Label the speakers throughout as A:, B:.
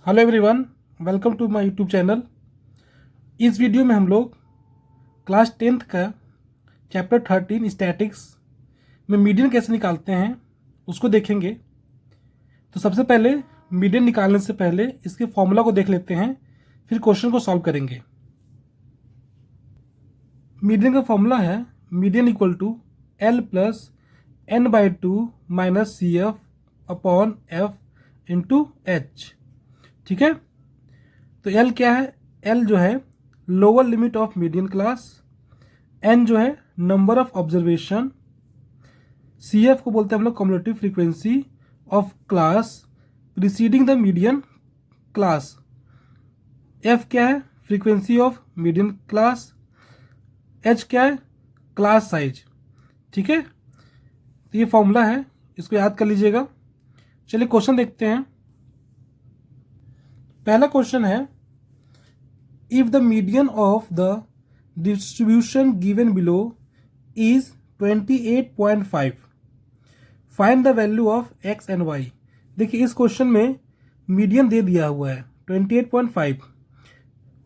A: Hello everyone, welcome to my YouTube channel. इस video में हम लोग क्लास 10th का चैप्टर 13 स्टैटिक्स में मीडियन कैसे निकालते हैं उसको देखेंगे। तो सबसे पहले मीडियन निकालने से पहले इसके फॉर्मूला को देख लेते हैं, फिर क्वेश्चन को सॉल्व करेंगे। मीडियन का फॉर्मूला है median equal to L plus N by two minus C F upon F into H. ठीक है, तो एल क्या है? एल जो है lower limit of median class, N जो है number of observation, C F को बोलते हैं हम लोग cumulative frequency of class preceding the median class, F क्या है? Frequency of median class, H क्या है? Class size. ठीक है, तो ये फॉर्मूला है, इसको याद कर लीजिएगा। चलिए क्वेश्चन देखते हैं। पहला क्वेश्चन है, if the median of the distribution given below is 28.5, find the value of X and Y. देखिए इस क्वेश्चन में मीडियन दे दिया हुआ है 28.5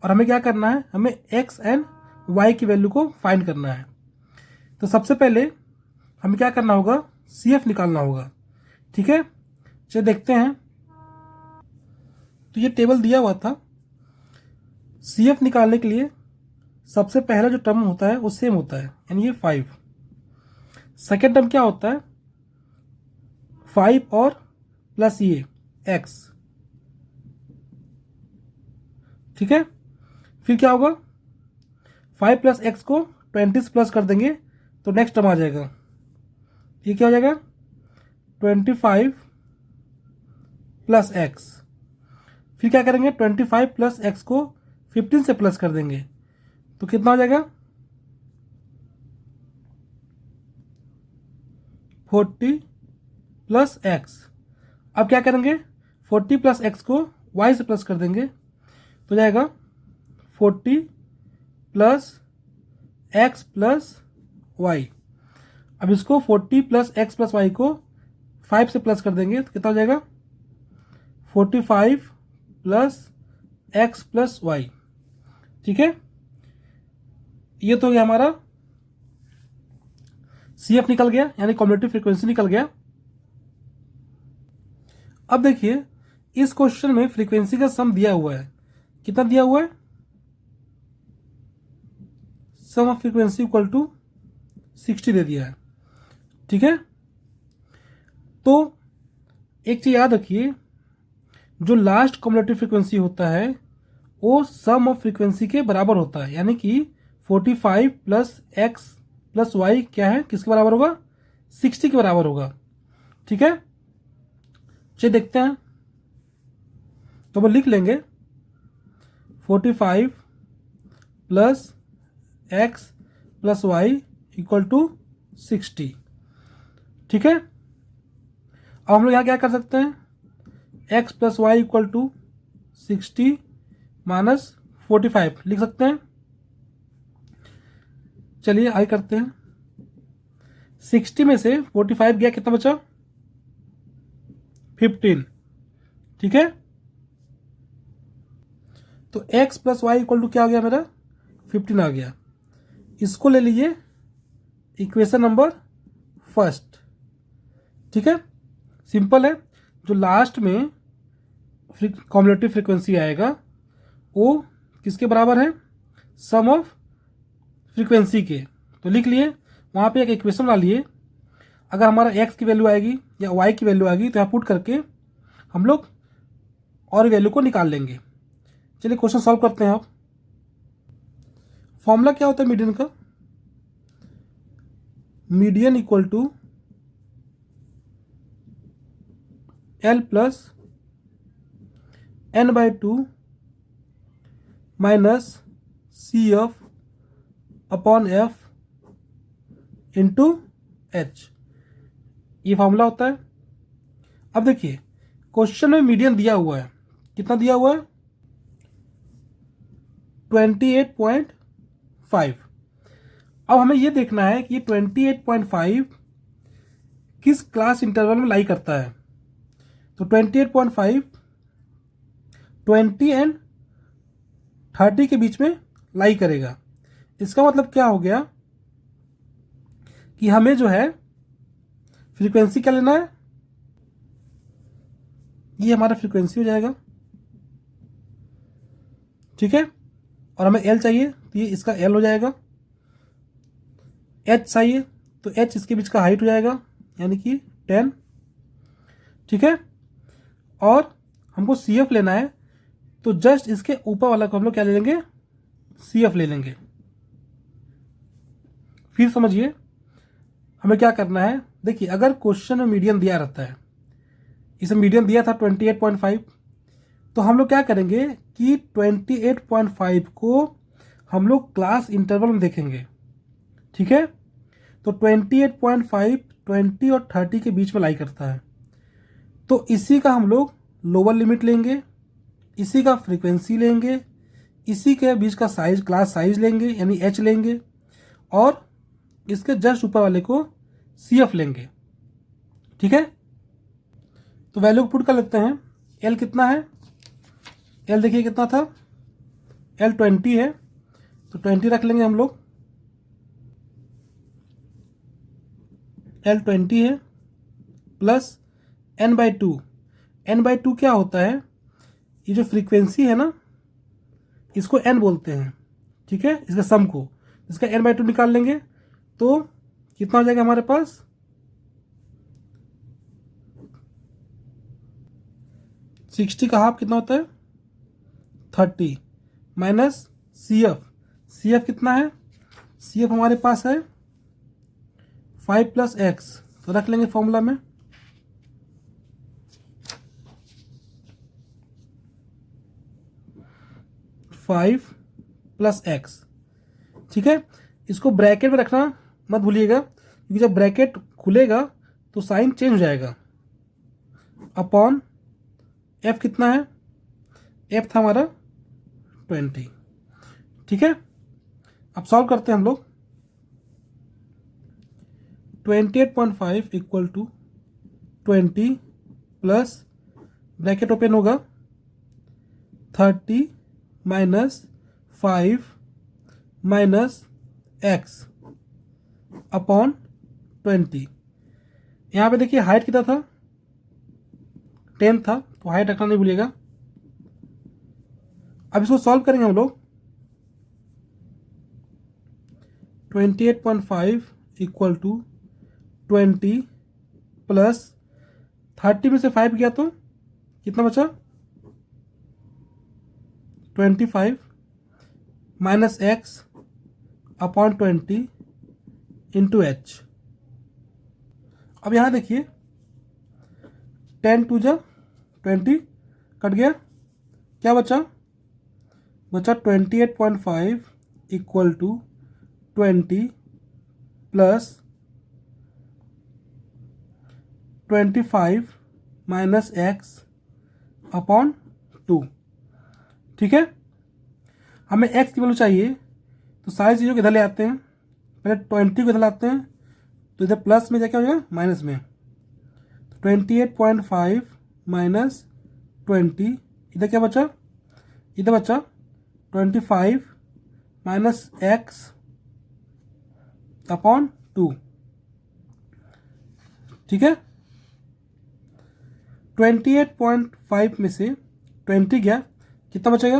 A: और हमें क्या करना है? हमें एक्स एंड वाई की वैल्यू को फाइंड करना है। तो सबसे पहले हमें क्या करना होगा? सी एफ निकालना होगा। ठीक है, चलिए देखते हैं। तो ये टेबल दिया हुआ था। सी एफ निकालने के लिए सबसे पहला जो टर्म होता है वो सेम होता है, यानी ये 5। सेकेंड टर्म क्या होता है? 5 और प्लस ये एक्स। ठीक है, फिर क्या होगा? 5 प्लस एक्स को 20 से प्लस कर देंगे तो नेक्स्ट टर्म आ जाएगा। ये क्या हो जाएगा? 25 प्लस एक्स। फिर क्या करेंगे? 25 प्लस एक्स को 15 से प्लस कर देंगे तो कितना हो जाएगा? 40 प्लस एक्स। अब क्या करेंगे? 40 प्लस एक्स को वाई से प्लस कर देंगे तो जाएगा 40 प्लस एक्स प्लस वाई। अब इसको 40 प्लस एक्स प्लस वाई को 5 से प्लस कर देंगे तो कितना हो जाएगा? 45 प्लस एक्स प्लस वाई। ठीक है, ये तो गया हमारा सी एफ निकल गया, यानी कम्युलेटिव फ्रीक्वेंसी निकल गया। अब देखिए इस क्वेश्चन में फ्रीक्वेंसी का सम दिया हुआ है। कितना दिया हुआ है? सम ऑफ फ्रीक्वेंसी इक्वल टू 60 दे दिया है। ठीक है, तो एक चीज याद रखिए, जो लास्ट कम्युलेटिव फ्रीक्वेंसी होता है वो सम ऑफ फ्रीक्वेंसी के बराबर होता है, यानी कि 45 प्लस एक्स प्लस वाई क्या है? किसके बराबर होगा? 60 के बराबर होगा। ठीक है, चलिए देखते हैं। तो वो लिख लेंगे 45 plus X plus Y equal to 60। ठीक है, अब हम लोग यहाँ क्या कर सकते हैं? X plus Y equal to 60 minus 45 लिख सकते हैं। चलिए आगे करते हैं। 60 में से 45 गया, कितना बचा? 15। ठीक है, तो x plus Y equal to क्या हो गया मेरा? 15 आ गया। इसको ले लीजिए इक्वेशन नंबर फर्स्ट। ठीक है, सिंपल है। जो लास्ट में कम्युलेटिव फ्रीक्वेंसी आएगा वो किसके बराबर है? सम ऑफ फ्रीक्वेंसी के। तो लिख लिए, वहाँ पे एक इक्वेशन बना लिए। अगर हमारा x की वैल्यू आएगी या y की वैल्यू आएगी तो यहाँ पुट करके हम लोग और वैल्यू को निकाल लेंगे। चलिए क्वेश्चन सॉल्व करते हैं। अब फॉर्मूला क्या होता है मीडियन का? Median equal to L plus N by two minus C F upon F into H. ये फॉर्मूला होता है। अब देखिए क्वेश्चन में मीडियन दिया हुआ है। कितना दिया हुआ है? 28.5। अब हमें यह देखना है कि 28.5 किस क्लास इंटरवल में लाई करता है। तो 28.5 20 एंड 30 के बीच में लाई करेगा। इसका मतलब क्या हो गया कि हमें जो है फ्रीक्वेंसी क्या लेना है, ये हमारा फ्रीक्वेंसी हो जाएगा, ठीक है। और हमें एल चाहिए तो ये इसका एल हो जाएगा। एच चाहिए तो एच इसके बीच का हाइट हो जाएगा, यानी कि 10, ठीक है। और हमको सी एफ लेना है तो जस्ट इसके ऊपर वाला को हम लोग क्या ले लेंगे, सी एफ ले लेंगे। फिर समझिए हमें क्या करना है। देखिए अगर क्वेश्चन में मीडियन दिया रहता है, इसे मीडियन दिया था 28.5, तो हम लोग क्या करेंगे कि 28.5 को हम लोग क्लास इंटरवल में देखेंगे, ठीक है। तो 28.5 20 और 30 के बीच में लाई करता है, तो इसी का हम लोग लोअर लिमिट लेंगे, इसी का फ्रीक्वेंसी लेंगे, इसी के बीच का साइज क्लास साइज लेंगे यानी एच लेंगे, और इसके जस्ट ऊपर वाले को सी एफ लेंगे, ठीक है। तो वैल्यू पुट कर लेते हैं। एल कितना है, एल देखिए कितना था, एल 20 है, तो 20 रख लेंगे हम लोग। एल 20 है प्लस n/2। n/2 क्या होता है, ये जो फ्रीक्वेंसी है ना इसको n बोलते हैं, ठीक है, इसका सम को, इसका n/2 निकाल लेंगे तो कितना हो जाएगा हमारे पास, 60 का हाफ कितना होता है 30 minus C F. C F कितना है, सी एफ हमारे पास है 5 + x, तो रख लेंगे फॉर्मूला में। फाइव प्लस एक्स, ठीक है। इसको ब्रैकेट में रखना मत भूलिएगा, क्योंकि जब ब्रैकेट खुलेगा तो साइन चेंज हो जाएगा। अपॉन एफ कितना है, एफ था हमारा 20, ठीक है। अब सॉल्व करते हैं हम लोग। 28.5 = 20 प्लस ब्रैकेट ओपन होगा 30 माइनस 5 माइनस एक्स अपॉन 20। यहाँ पे देखिए हाइट कितना था 10 था, तो हाइट रखना नहीं भूलिएगा। अब इसको सॉल्व करेंगे हम लोग। 28.5 = 20 प्लस 30 में से 5 गया तो कितना बचा 25 minus x upon 20 into H. अब यहाँ देखिए 10 2 जा 20 कट गया, क्या बचा 28.5 = 20 प्लस 25 माइनस एक्स अपॉन 2, ठीक है। हमें x की वैल्यू चाहिए तो सारी चीज़ों को इधर ले आते हैं, पहले 20 को इधर लाते हैं तो इधर प्लस में जाके हो जाएगा माइनस में, तो 28.5 माइनस 20, इधर क्या बचा, इधर बचा 25 माइनस एक्स अपॉन 2, ठीक है। 28.5 में से 20 गया, कितना बचेगा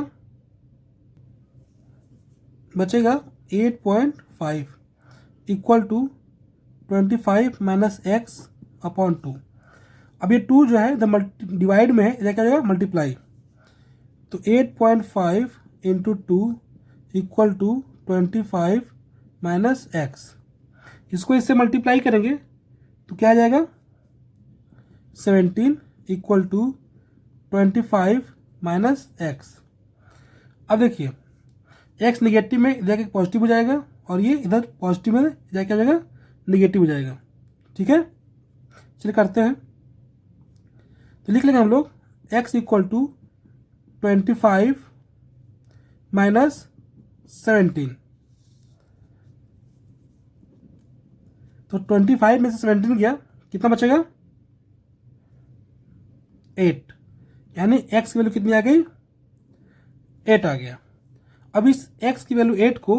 A: 8.5 = 25 माइनस एक्स अपॉन 2। अब ये 2 जो है इधर डिवाइड में है, इधर क्या हो जाएगा मल्टीप्लाई, तो 8.5 × 2 = 25 माइनस एक्स। इसको इससे मल्टीप्लाई करेंगे तो क्या आ जाएगा 17 = 25 माइनस एक्स। अब देखिए एक्स निगेटिव में इधर पॉजिटिव हो जाएगा और ये इधर पॉजिटिव में इधर क्या हो जाएगा निगेटिव हो जाएगा, ठीक है। चलिए करते हैं, तो लिख लेंगे हम लोग x = 25 माइनस 17, तो 25 में से 17 गया, कितना बचेगा 8, यानी x की वैल्यू कितनी आ गई 8 आ गया। अब इस x की वैल्यू 8 को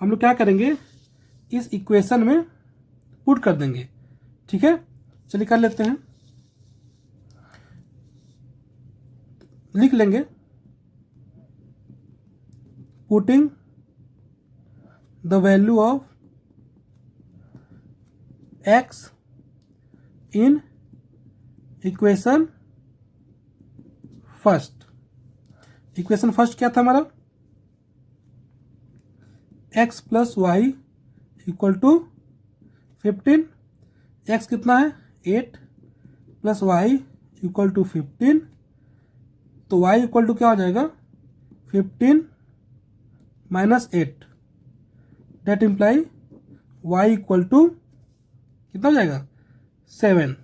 A: हम लोग क्या करेंगे, इस इक्वेशन में पुट कर देंगे। ठीक है, चलिए कर लेते हैं, लिख लेंगे putting the value of x in equation first. Equation first क्या था हमारा, x plus Y equal to 15। x कितना है 8 प्लस वाई इक्वल टू 15, तो y इक्वल टू क्या हो जाएगा 15 minus 8, that imply y equal to कितना हो जाएगा 7।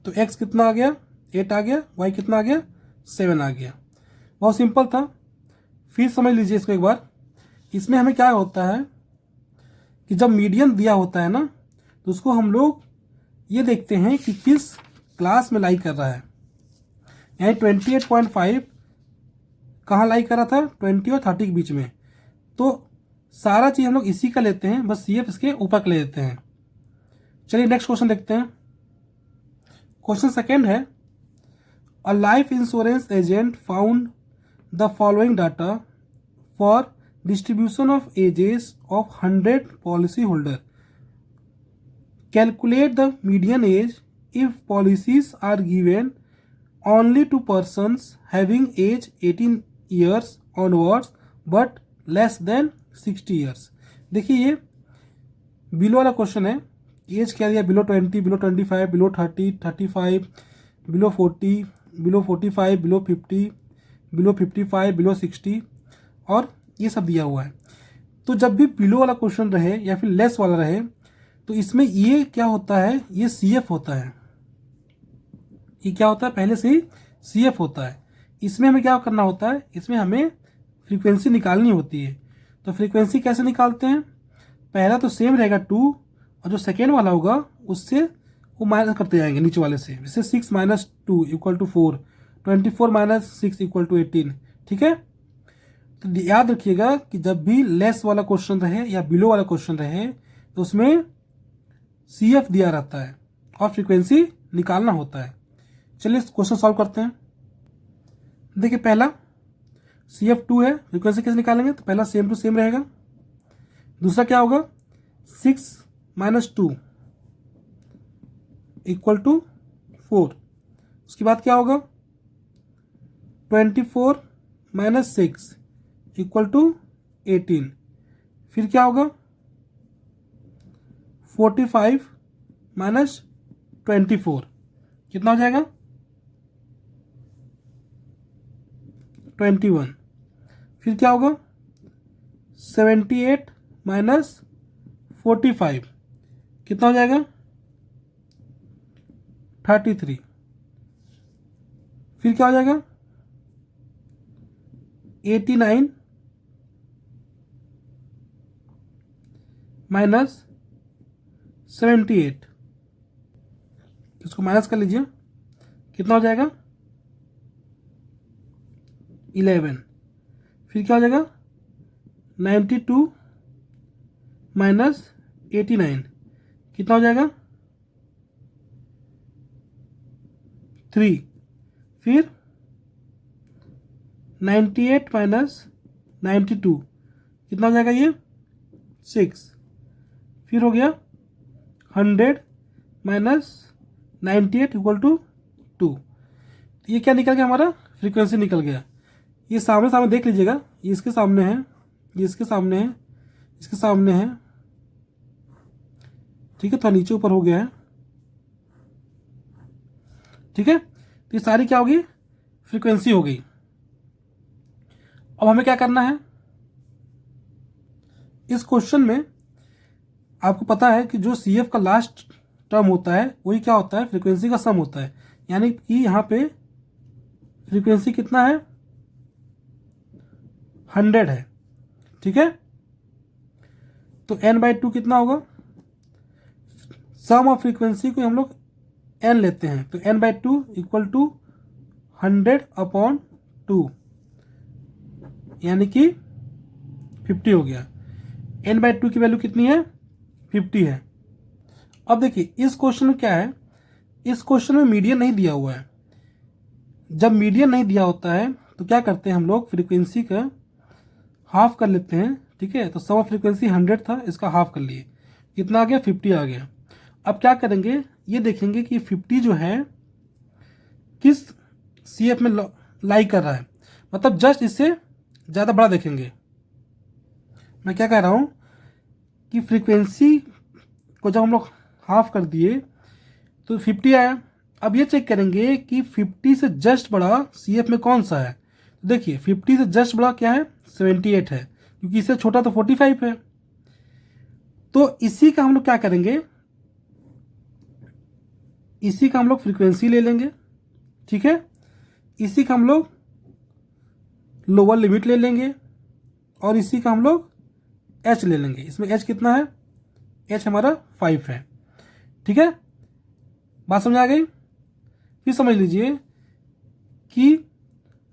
A: तो x कितना आ गया 8 आ गया, y कितना आ गया 7 आ गया। बहुत सिंपल था। फिर समझ लीजिए इसको एक बार। इसमें हमें क्या होता है कि जब मीडियन दिया होता है ना, तो उसको हम लोग ये देखते हैं कि किस क्लास में लाई कर रहा है। यानी 28.5 कहाँ लाई कर रहा था, 20 और 30 के बीच में। तो सारा चीज़ हम लोग इसी का लेते हैं, बस CF इसके ऊपर का ले लेते हैं। चलिए नेक्स्ट क्वेश्चन देखते हैं। क्वेश्चन सेकेंड है, a life insurance agent found the following data for distribution of ages of 100 policy holder. Calculate the median age if policies are given only to persons having age 18 years onwards but less than 60 years। देखिए ये below वाला question है। As क्या दिया, below 20, below 25, below 30, 35, below 40, below 45, below 50, below 55, below 60 और ये सब दिया हुआ है। तो जब भी बिलो वाला क्वेश्चन रहे या फिर लेस वाला रहे, तो इसमें ये क्या होता है, ये CF होता है। ये क्या होता है, पहले से ही CF होता है। इसमें हमें क्या करना होता है, इसमें हमें फ्रीक्वेंसी निकालनी होती है। तो फ्रीक्वेंसी कैसे निकालते हैं, पहला तो सेम रहेगा 2 और जो सेकेंड वाला होगा उससे वो माइनस करते जाएंगे नीचे वाले से। जैसे 6 minus 2 equal to 4, 24 minus 6 equal to 18। ठीक है, तो याद रखिएगा कि जब भी लेस वाला क्वेश्चन रहे या बिलो वाला क्वेश्चन रहे, तो उसमें CF दिया रहता है और फ्रीक्वेंसी निकालना होता है। चलिए क्वेश्चन सॉल्व करते हैं। देखिए पहला CF 2 है, फ्रीक्वेंसी कैसे निकालेंगे, तो पहला सेम टू सेम रहेगा। दूसरा क्या होगा, 6 माइनस 2 इक्वल टू 4। उसके बाद क्या होगा, 24 माइनस 6 इक्वल टू 18। फिर क्या होगा, 45 माइनस 24 कितना हो जाएगा 21। फिर क्या होगा, 78 माइनस 45 कितना हो जाएगा 33। फिर क्या हो जाएगा 89 माइनस 78, इसको माइनस कर लीजिए, कितना हो जाएगा 11। फिर क्या हो जाएगा 92 माइनस 89 कितना हो जाएगा 3। फिर 98 माइनस 92 कितना हो जाएगा ये 6। फिर हो गया 100 माइनस 98 इक्वल टू 2। ये क्या निकल गया, हमारा फ्रीक्वेंसी निकल गया। ये सामने सामने देख लीजिएगा, ये इसके सामने है, ये इसके सामने है, इसके सामने है। ठीक है, तो नीचे ऊपर हो गया है। ठीक है, तो ये सारी क्या होगी, फ्रीक्वेंसी हो गई। अब हमें क्या करना है, इस क्वेश्चन में आपको पता है कि जो CF का लास्ट टर्म होता है वही क्या होता है, फ्रीक्वेंसी का सम होता है। यानी कि यहाँ पे फ्रीक्वेंसी कितना है 100 है। ठीक है, तो n/2 कितना होगा, सम ऑफ फ्रीक्वेंसी को हम लोग n लेते हैं तो n/2 इक्वल टू 100/2 यानी कि 50 हो गया। n/2 की वैल्यू कितनी है? 50 है। अब देखिए इस क्वेश्चन में क्या है, इस क्वेश्चन में मीडियन नहीं दिया हुआ है। जब मीडियन नहीं दिया होता है तो क्या करते हैं हम लोग, फ्रीक्वेंसी का हाफ कर लेते हैं। ठीक है, तो सम ऑफ फ्रीक्वेंसी 100 था, इसका हाफ कर लिए, कितना आ गया? 50 आ गया। अब क्या करेंगे, ये देखेंगे कि 50 जो है किस CF में लाई कर रहा है, मतलब जस्ट इससे ज़्यादा बड़ा देखेंगे। मैं क्या कह रहा हूँ कि फ्रीक्वेंसी को जब हम लोग हाफ कर दिए तो 50 आया। अब ये चेक करेंगे कि 50 से जस्ट बड़ा CF में कौन सा है। तो देखिए 50 से जस्ट बड़ा क्या है? 78 है, क्योंकि इससे छोटा तो 45 है। तो इसी का हम लोग क्या करेंगे, इसी का हम लोग फ्रीक्वेंसी ले लेंगे। ठीक है, इसी का हम लोग लोअर लिमिट ले लेंगे और इसी का हम लोग h ले लेंगे। इसमें h कितना है? h हमारा 5 है। ठीक है, बात समझ आ गई? फिर समझ लीजिए कि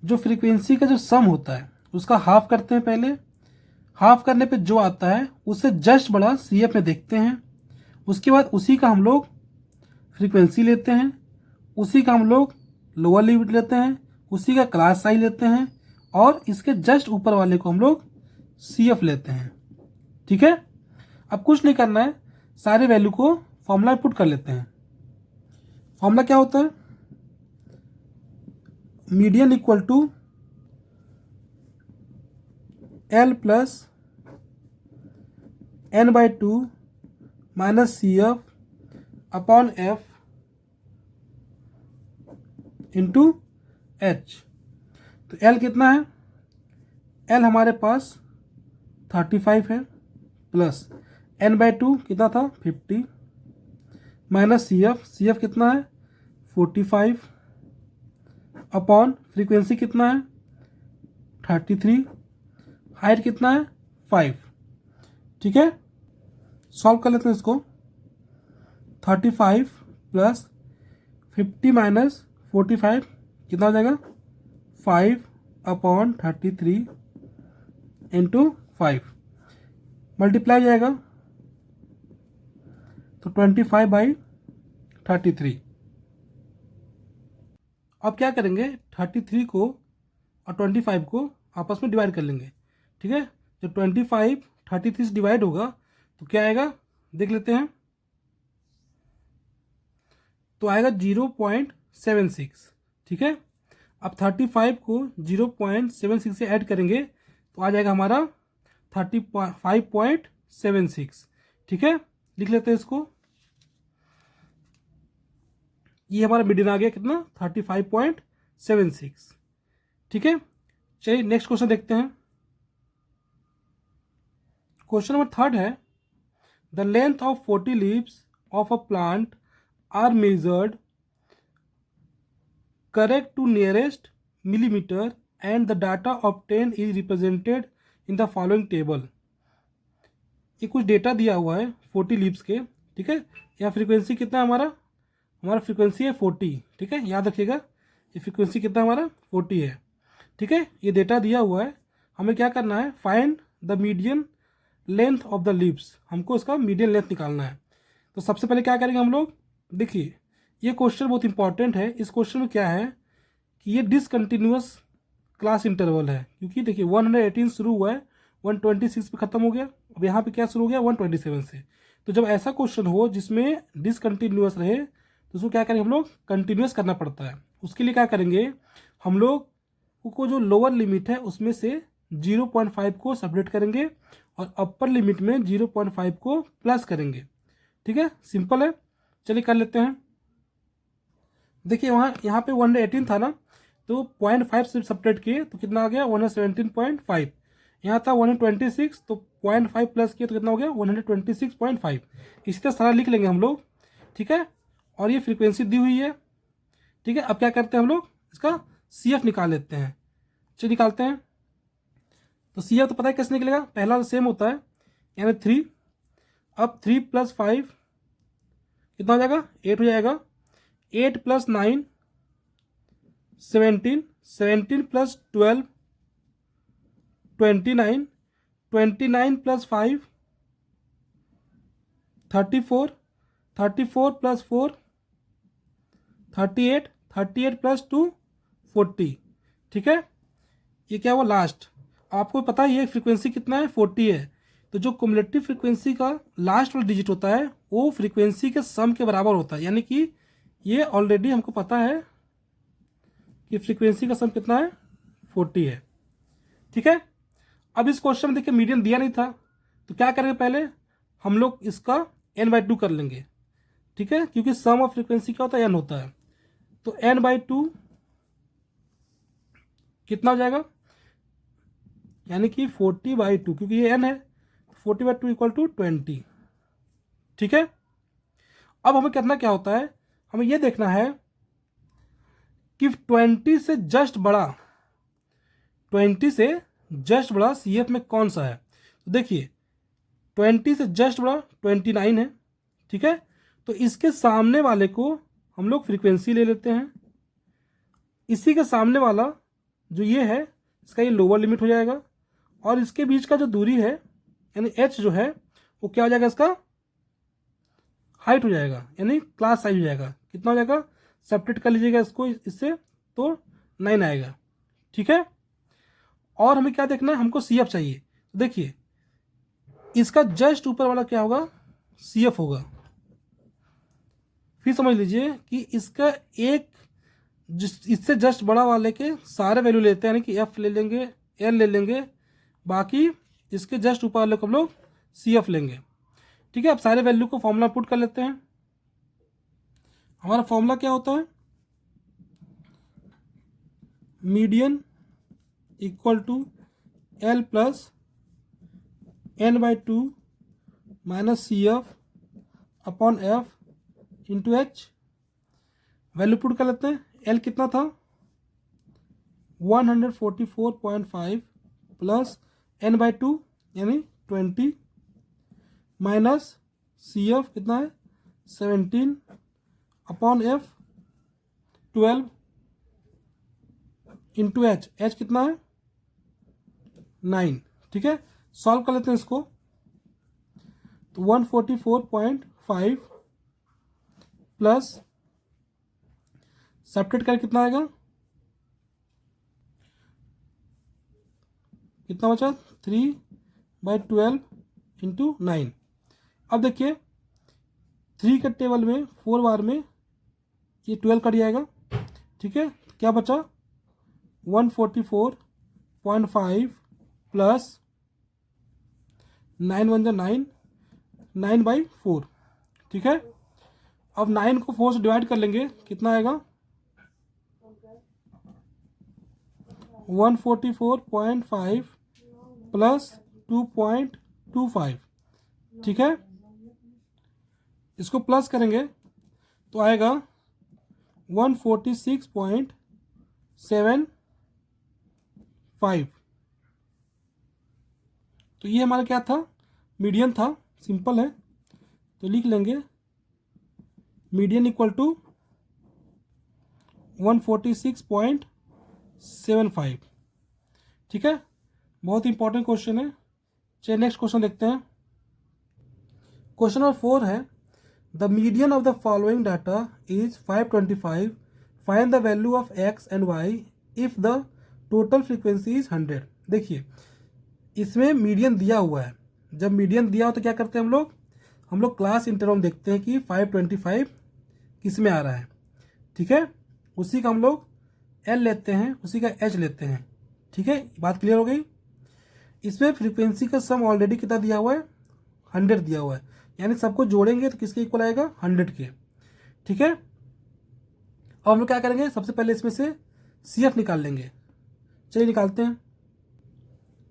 A: जो फ्रीक्वेंसी का जो सम होता है उसका हाफ करते हैं पहले। हाफ करने पे जो आता है उससे जस्ट बड़ा CF में देखते हैं। उसके बाद उसी का हम लोग फ्रीक्वेंसी लेते हैं, उसी का हम लोग लोअर लिमिट लेते हैं, उसी का क्लास साइज लेते हैं और इसके जस्ट ऊपर वाले को हम लोग CF लेते हैं। ठीक है, अब कुछ नहीं करना है, सारे वैल्यू को फॉर्मूला पुट कर लेते हैं। फॉर्मूला क्या होता है? Median equal to L plus n/2 minus CF upon F into H। तो L कितना है? L हमारे पास 35 है, प्लस n/2 कितना था? 50, माइनस CF कितना है? 45 अपॉन फ्रीक्वेंसी कितना है? 33, हाइट कितना है? 5। ठीक है, सॉल्व कर लेते हैं इसको। 35 प्लस 50 माइनस 45 कितना हो जाएगा? 5/33 इंटू 5, मल्टीप्लाई जाएगा तो 25/33। अब क्या करेंगे, 33 को और 25 को आपस में डिवाइड कर लेंगे। ठीक है, जब 25 33 से डिवाइड होगा तो क्या आएगा, देख लेते हैं। तो आएगा 0.76। ठीक है, अब 35 को 0.76 से ऐड करेंगे तो आ जाएगा हमारा 35.76। ठीक है, लिख लेते हैं इसको। ये हमारा मीडियन आ गया कितना? 35.76। ठीक है, चलिए नेक्स्ट क्वेश्चन देखते हैं। क्वेश्चन नंबर 3 है, the length of 40 leaves of a plant are measured correct to nearest millimetre and the data obtain is represented in the following table. ये कुछ डेटा दिया हुआ है 40 लीव्स के। ठीक है, यहाँ फ्रीक्वेंसी कितना है हमारा फ्रीक्वेंसी है 40। ठीक है, याद रखिएगा ये फ्रीक्वेंसी कितना हमारा 40 है। ठीक है, ये डेटा दिया हुआ है, हमें क्या करना है, find the median length of the leaves. हमको इसका मीडियन लेंथ निकालना है। तो सबसे पहले क्या करेंगे हम लोग, देखिए ये क्वेश्चन बहुत इंपॉर्टेंट है। इस क्वेश्चन में क्या है कि ये डिसकंटिन्यूअस क्लास इंटरवल है, क्योंकि देखिए 118 शुरू हुआ है, 126 पे खत्म हो गया। अब यहाँ पे क्या शुरू हो गया? 127 से। तो जब ऐसा क्वेश्चन हो जिसमें डिसकंटिन्यूअस रहे तो उसको क्या करेंगे हम लोग, कंटिन्यूअस करना पड़ता है। उसके लिए क्या करेंगे हम लोग को, जो लोअर लिमिट है उसमें से 0.5 को सबट्रैक्ट करेंगे और अपर लिमिट में 0.5 को प्लस करेंगे। ठीक है, सिंपल है, चलिए कर लेते हैं। देखिए यहाँ पे 118 था ना, तो 0.5 से सबट्रैक्ट किए तो कितना आ गया? 117.5। यहाँ था 126, तो 0.5 प्लस किए तो कितना हो गया? 126.5। इसी तरह सारा लिख लेंगे हम लोग। ठीक है, और ये फ्रीक्वेंसी दी हुई है। ठीक है, अब क्या करते हैं हम लोग, इसका CF निकाल लेते हैं। चलिए निकालते हैं। तो CF तो पता है कैसे निकलेगा, पहला सेम होता है, यानी 3। अब 3 + 5 कितना हो जाएगा? 8 हो जाएगा। 8 plus 9 17, 17 plus 12 29, 29 plus 5 34, 34 plus 4 38, 38 plus 2 40। ठीक है, ये क्या हुआ लास्ट। आपको पता है ये फ्रीक्वेंसी कितना है 40 है। तो जो कुमुलेटिव फ्रीक्वेंसी का लास्ट वाला डिजिट होता है वो फ्रीक्वेंसी के सम के बराबर होता है, यानी कि ये ऑलरेडी हमको पता है कि फ्रीक्वेंसी का सम कितना है 40 है। ठीक है, अब इस क्वेश्चन में देखिए मीडियन दिया नहीं था, तो क्या करेंगे, पहले हम लोग इसका n/2 कर लेंगे। ठीक है, क्योंकि सम ऑफ फ्रीक्वेंसी क्या होता है n होता है, तो n/2 कितना हो जाएगा, यानी कि 40/2, क्योंकि ये n है, 40/2 इक्वल टू 20। ठीक है, अब हमें करना क्या होता है, हमें यह देखना है कि 20 से जस्ट बड़ा, 20 से जस्ट बड़ा CF में कौन सा है। तो देखिए 20 से जस्ट बड़ा 29 है। ठीक है, तो इसके सामने वाले को हम लोग फ्रीक्वेंसी ले लेते हैं, इसी के सामने वाला जो ये है इसका ये लोअर लिमिट हो जाएगा, और इसके बीच का जो दूरी है यानी h जो है वो क्या हो जाएगा, इसका हाइट हो जाएगा, यानी क्लास साइज हो जाएगा। कितना हो जाएगा, सेपरेट कर लीजिएगा इसको इससे, तो 9 आएगा। ठीक है, और हमें क्या देखना है, हमको CF चाहिए। तो देखिए इसका जस्ट ऊपर वाला क्या होगा, CF होगा। फिर समझ लीजिए कि इसका एक इससे जस्ट बड़ा वाले के सारे वैल्यू लेते हैं, यानी कि F ले लेंगे, L ले लेंगे, बाकी इसके जस्ट ऊपर वाले को हम लोग CF लेंगे। ठीक है, अब सारे वैल्यू को फॉर्मूला पुट कर लेते हैं। हमारा फॉर्मूला क्या होता है, median equal to L plus n/2 minus CF upon F into H। Value put कर लेते हैं, L कितना था 144.5 प्लस n/2 यानी 20 माइनस CF कितना है 17 अपॉन F 12 इंटू H कितना है 9। ठीक है, सॉल्व कर लेते हैं इसको, तो 144.5 प्लस सब्ट्रैक्ट कर कितना आएगा, कितना बचा 3/12 इंटू 9। अब देखिए 3 के टेबल में 4 बार में ये 12 कट जाएगा। ठीक है, क्या बचा 144.5 प्लस 9 1 9, 9/4। ठीक है, अब 9 को 4 से डिवाइड कर लेंगे, कितना आएगा 144.5 प्लस 2.25। ठीक है, इसको प्लस करेंगे तो आएगा 146.75। तो ये हमारा क्या था, मीडियन था, सिंपल है, तो लिख लेंगे मीडियन इक्वल टू 146.75। ठीक है, बहुत इंपॉर्टेंट क्वेश्चन है। चलिए नेक्स्ट क्वेश्चन देखते हैं। क्वेश्चन नंबर 4 है, the median of the following data is 525, find the value of x and y if the total frequency is 100। देखिए इसमें मीडियन दिया हुआ है, जब मीडियन दिया हो तो क्या करते हैं हम लोग क्लास इंटरवल देखते हैं कि 525 किस में आ रहा है। ठीक है, उसी का हम लोग L लेते हैं, उसी का H लेते हैं। ठीक है, बात क्लियर हो गई। इसमें फ्रीक्वेंसी का सम ऑलरेडी कितना दिया हुआ है 100 दिया हुआ है, यानी सबको जोड़ेंगे तो किसके इक्वल आएगा 100 के। ठीक है, अब हम लोग क्या करेंगे, सबसे पहले इसमें से CF निकाल लेंगे। चलिए निकालते हैं।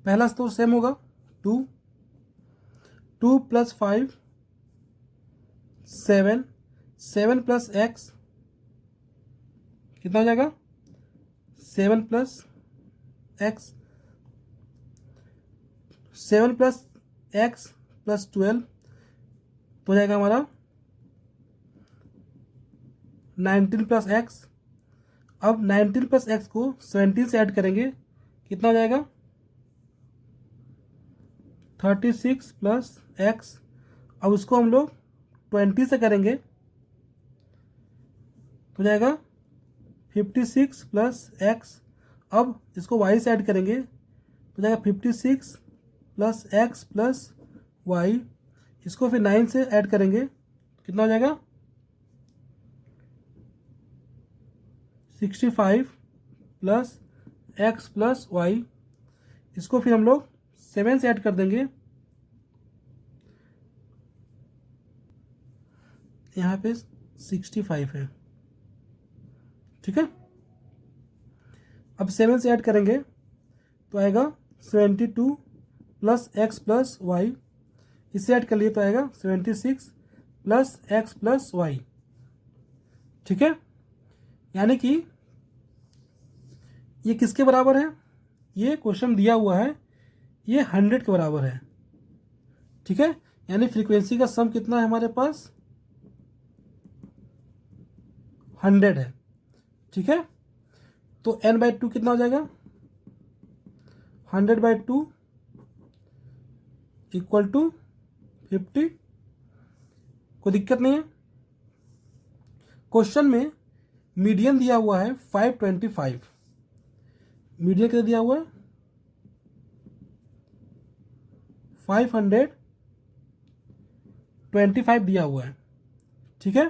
A: पहला तो सेम होगा 2 प्लस 5 7, 7 प्लस x कितना हो जाएगा 7 plus x, 7 plus x plus 12 तो हो जाएगा हमारा 19 प्लस एक्स। अब 19 प्लस एक्स को 17 से ऐड करेंगे, कितना हो जाएगा 36 प्लस एक्स। अब उसको हम लोग 20 से करेंगे तो हो जाएगा 56 प्लस एक्स। अब इसको वाई से ऐड करेंगे तो जाएगा 56 प्लस एक्स प्लस वाई। इसको फिर 9 से ऐड करेंगे, कितना हो जाएगा 65 प्लस एक्स प्लस वाई। इसको फिर हम लोग 7 से ऐड कर देंगे, यहाँ पे 65 है, ठीक है। अब 7 से ऐड करेंगे तो आएगा 72 प्लस एक्स प्लस वाई। इससे ऐड कर लिए तो आएगा 76 प्लस एक्स प्लस वाई, ठीक है। यानी कि ये किसके बराबर है, ये क्वेश्चन दिया हुआ है ये 100 के बराबर है, ठीक है। यानी फ्रीक्वेंसी का सम कितना है हमारे पास 100 है, ठीक है। तो n/2 कितना हो जाएगा 100/2 इक्वल टू 50। कोई दिक्कत नहीं है। क्वेश्चन में मीडियन दिया हुआ है 525, मीडियन कितना दिया हुआ है 525 दिया हुआ है, ठीक है।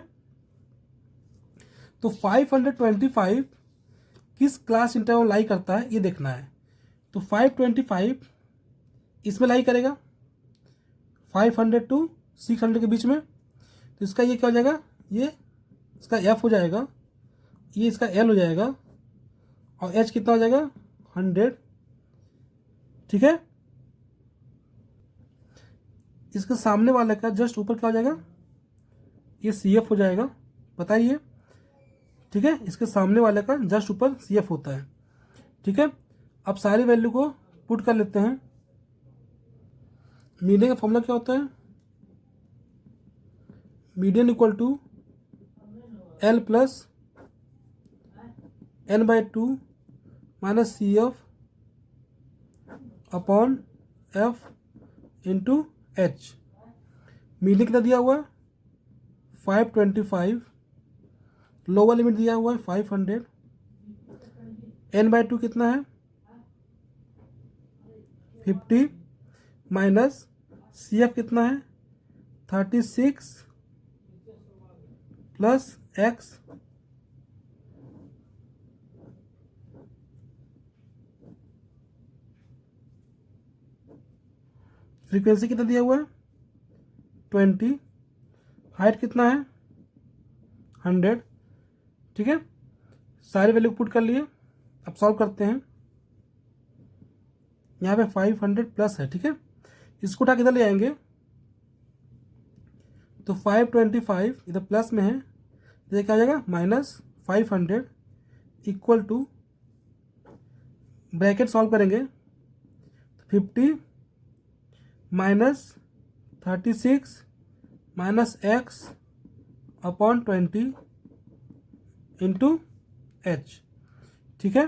A: तो 525 किस क्लास इंटरवल लाई करता है ये देखना है। तो 525 इसमें लाई करेगा 500 टू 600 के बीच में। तो इसका ये क्या हो जाएगा, ये इसका एफ हो जाएगा, ये इसका एल हो जाएगा और एच कितना हो जाएगा 100, ठीक है। इसके सामने वाले का जस्ट ऊपर क्या हो जाएगा, ये सी एफ हो जाएगा, बताइए, ठीक है। इसके सामने वाले का जस्ट ऊपर सी एफ होता है, ठीक है। अब सारी वैल्यू को पुट कर लेते हैं। मीडियन का फॉर्मूला क्या होता है, median equal to L plus n/2 minus C F upon F into H. Median कितना दिया हुआ है 525, लोअर लिमिट दिया हुआ है 500, n/2 कितना है 50 माइनस सी एफ कितना है 36 प्लस एक्स। फ्रीक्वेंसी कितना दिया हुआ है 20, हाइट कितना है 100, ठीक है। सारे वैल्यू पुट कर लिए। अब सॉल्व करते हैं। यहाँ पे 500 प्लस है, ठीक है। इसको उठा किधर ले आएंगे तो 525 इधर प्लस में है तो ये क्या आ जाएगा -500 इक्वल टू, ब्रैकेट सॉल्व करेंगे तो 50 minus 36 minus x upon 20 into H, ठीक है।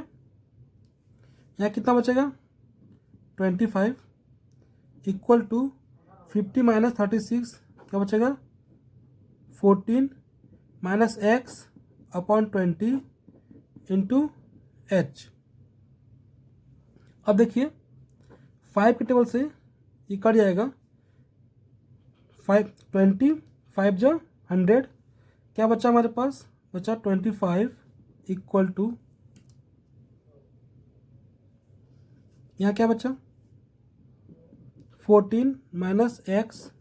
A: यहाँ कितना बचेगा 25 इक्वल टू 50 माइनस 36 क्या बचेगा 14 minus x upon 20 into H. अब देखिए 5 के टेबल से ये कट जाएगा, 5 जो 100, क्या बचा हमारे पास बचा 25 इक्वल टू, यहाँ क्या बचा 14 माइनस एक्स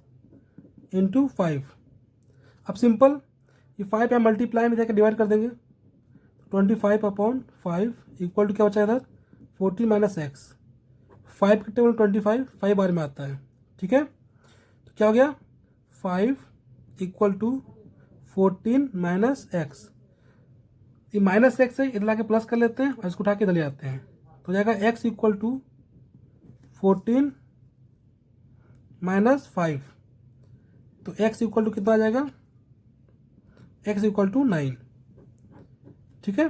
A: इंटू 5। अब सिंपल ये 5 या मल्टीप्लाई में जाकर डिवाइड कर देंगे, 25 अपॉन 5 इक्वल टू क्या बचा इधर 14 माइनस एक्स। 5 के टेबल 25 5 बार में आता है, ठीक है। तो क्या हो गया 5 इक्वल टू 14 माइनस एक्स। ये माइनस एक्स है, इधर लाके प्लस कर लेते हैं और इसको उठा के इधर ले आते हैं तो जाएगा x इक्वल टू 14 माइनस 5। तो x इक्वल टू कितना आ जाएगा x इक्वल टू 9, ठीक है,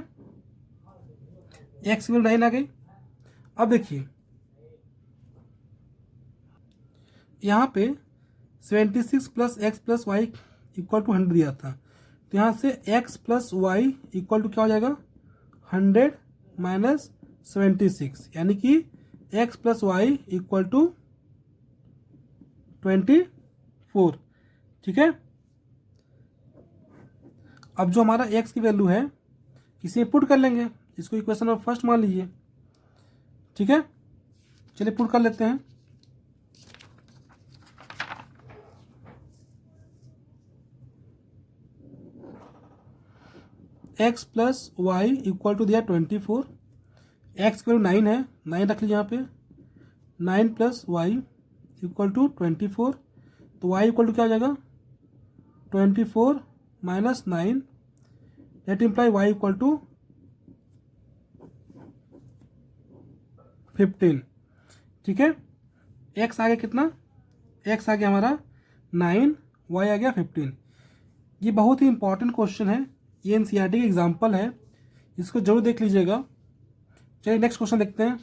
A: एक्स की वैल्यू 9 आ गई। अब देखिए यहाँ पे 76 plus X plus Y equal to 100 दिया था, तो यहाँ से X plus Y equal to क्या हो जाएगा 100 माइनस 76, यानी कि X plus Y equal to 24। ठीक है, अब जो हमारा एक्स की वैल्यू है इसे पुट कर लेंगे, इसको इक्वेशन नंबर फर्स्ट मान लीजिए। ठीक है, चलिए पुट कर लेते हैं। X plus Y equal to दिया 24, एक्स की वैल्यू 9 है, 9 रख लीजिए यहाँ पे, 9 प्लस वाई इक्वल टू 24, तो वाई इक्वल टू क्या हो जाएगा 24 minus 9, that imply Y equal to 15। ठीक है, एक्स आ गया कितना, एक्स आ गया हमारा 9, वाई आ गया 15। ये बहुत ही इंपॉर्टेंट क्वेश्चन है, ये एनसीईआरटी का एग्जाम्पल है, इसको जरूर देख लीजिएगा। चलिए नेक्स्ट क्वेश्चन देखते हैं।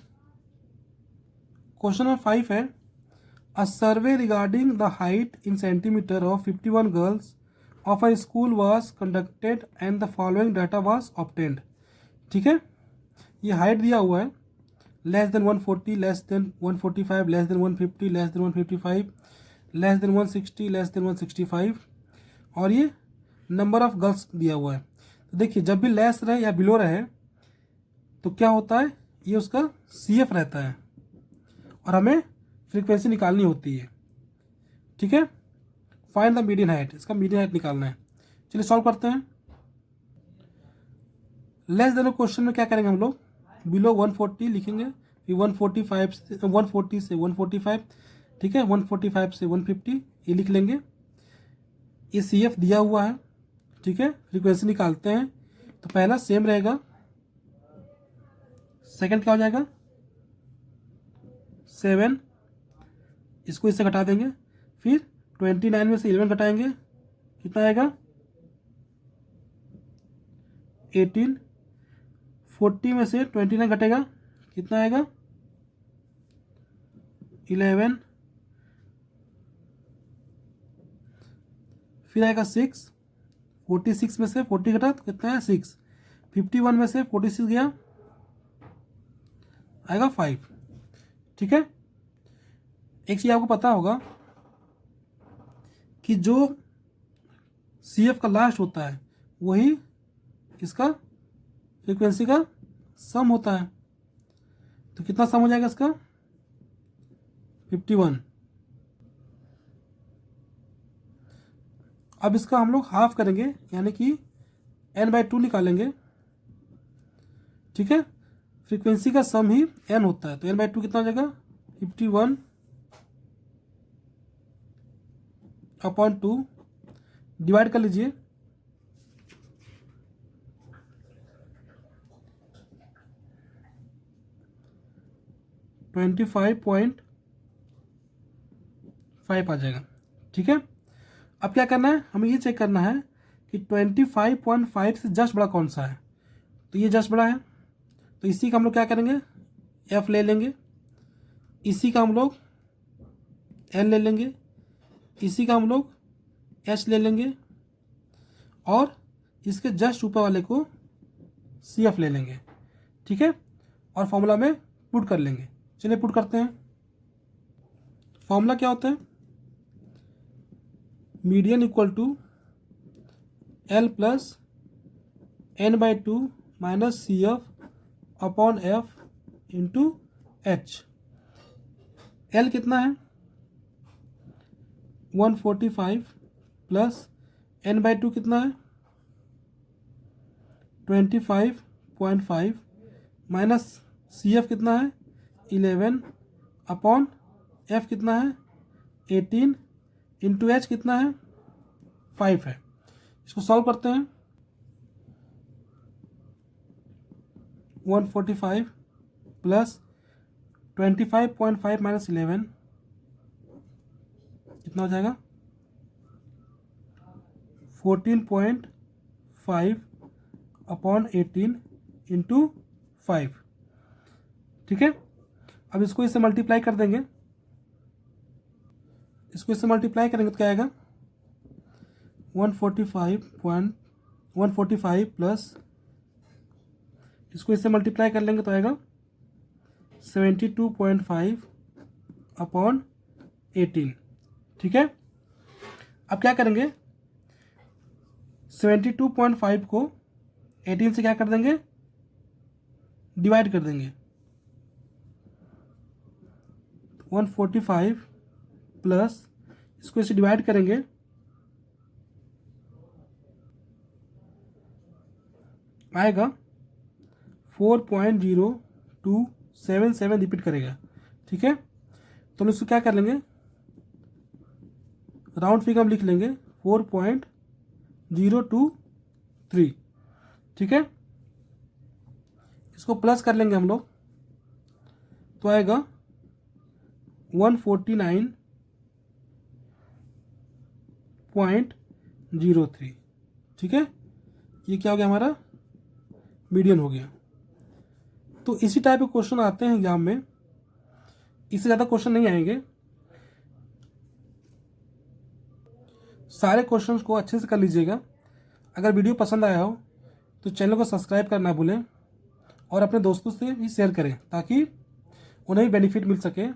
A: क्वेश्चन नंबर 5 है, a survey regarding the height in centimeter of 51 girls of a school was conducted and the following data was obtained. ठीक है, ये हाइट दिया हुआ है, less than 140, less than 145, less than 150, less than 155, less than 160, less than 165, और ये number of girls दिया हुआ है। तो देखिए जब भी लेस रहे या बिलो रहे तो क्या होता है, ये उसका CF रहता है और हमें फ्रीक्वेंसी निकालनी होती है। ठीक है, फाइंड द मीडियन हाइट, इसका मीडियन हाइट निकालना है। चलिए सॉल्व करते हैं। लेस देन क्वेश्चन में क्या करेंगे हम लोग, बिलो 140 लिखेंगे, फिर 145 से 140 से 145, ठीक है, 145 से 150 ये लिख लेंगे। ये CF दिया हुआ है, ठीक है, फ्रीक्वेंसी निकालते हैं। तो पहला सेम रहेगा, सेकंड क्या हो जाएगा 7, इसको इससे घटा देंगे, फिर 29 में से 11 घटाएंगे, कितना आएगा 18, 40 में से 29 घटेगा, कितना आएगा 11, फिर आएगा 6, 46 में से 40 घटा तो कितना है 6, 51 में से 46 गया आएगा 5। ठीक है, एक चीज़ आपको पता होगा कि जो CF का लास्ट होता है वही इसका फ्रीक्वेंसी का सम होता है, तो कितना सम हो जाएगा इसका 51। अब इसका हम लोग हाफ करेंगे, यानी कि n/2 निकालेंगे। ठीक है, फ्रीक्वेंसी का सम ही n होता है, तो n/2 कितना हो जाएगा 51 अपॉन 2, डिवाइड कर लीजिए, $25.5 आ जाएगा। ठीक है, अब क्या करना है, हमें ये चेक करना है कि 25.5 से जस्ट बड़ा कौन सा है, तो ये जस्ट बड़ा है, तो इसी का हम लोग क्या करेंगे F ले लेंगे, इसी का हम लोग L ले लेंगे, इसी का हम लोग H ले लेंगे, और इसके जस्ट ऊपर वाले को CF ले लेंगे। ठीक है, और फॉर्मूला में पुट कर लेंगे। चलिए पुट करते हैं। फॉर्मूला क्या होता है, median equal to L plus n/2 minus CF upon F into H। L कितना है 145 प्लस n/2 कितना है 25.5 माइनस CF कितना है 11 अपॉन F कितना है 18 इंटू H कितना है 5 है। इसको सॉल्व करते हैं। 145 प्लस 25.5 माइनस 11 कितना हो जाएगा 14.5 अपॉन 18 इंटू 5। ठीक है, अब इसको इससे मल्टीप्लाई कर देंगे, इसको इससे मल्टीप्लाई करेंगे तो क्या आएगा 145 प्लस इसको इससे मल्टीप्लाई कर लेंगे तो आएगा 72.5 अपॉन 18। ठीक है, अब क्या करेंगे 72.5 को 18 से क्या कर देंगे डिवाइड कर देंगे। 145 प्लस इसको इसे डिवाइड करेंगे आएगा 4.0277 रिपीट करेगा। ठीक है, तो हम इसको क्या कर लेंगे राउंड फिगर हम लिख लेंगे 4.023। ठीक है, इसको प्लस कर लेंगे हम लोग तो आएगा 149.03। ठीक है, ये क्या हो गया हमारा मीडियन हो गया। तो इसी टाइप के क्वेश्चन आते हैं एग्जाम में, इससे ज़्यादा क्वेश्चन नहीं आएंगे। सारे क्वेश्चंस को अच्छे से कर लीजिएगा। अगर वीडियो पसंद आया हो तो चैनल को सब्सक्राइब करना भूलें और अपने दोस्तों से भी शेयर करें ताकि उन्हें भी बेनिफिट मिल सके।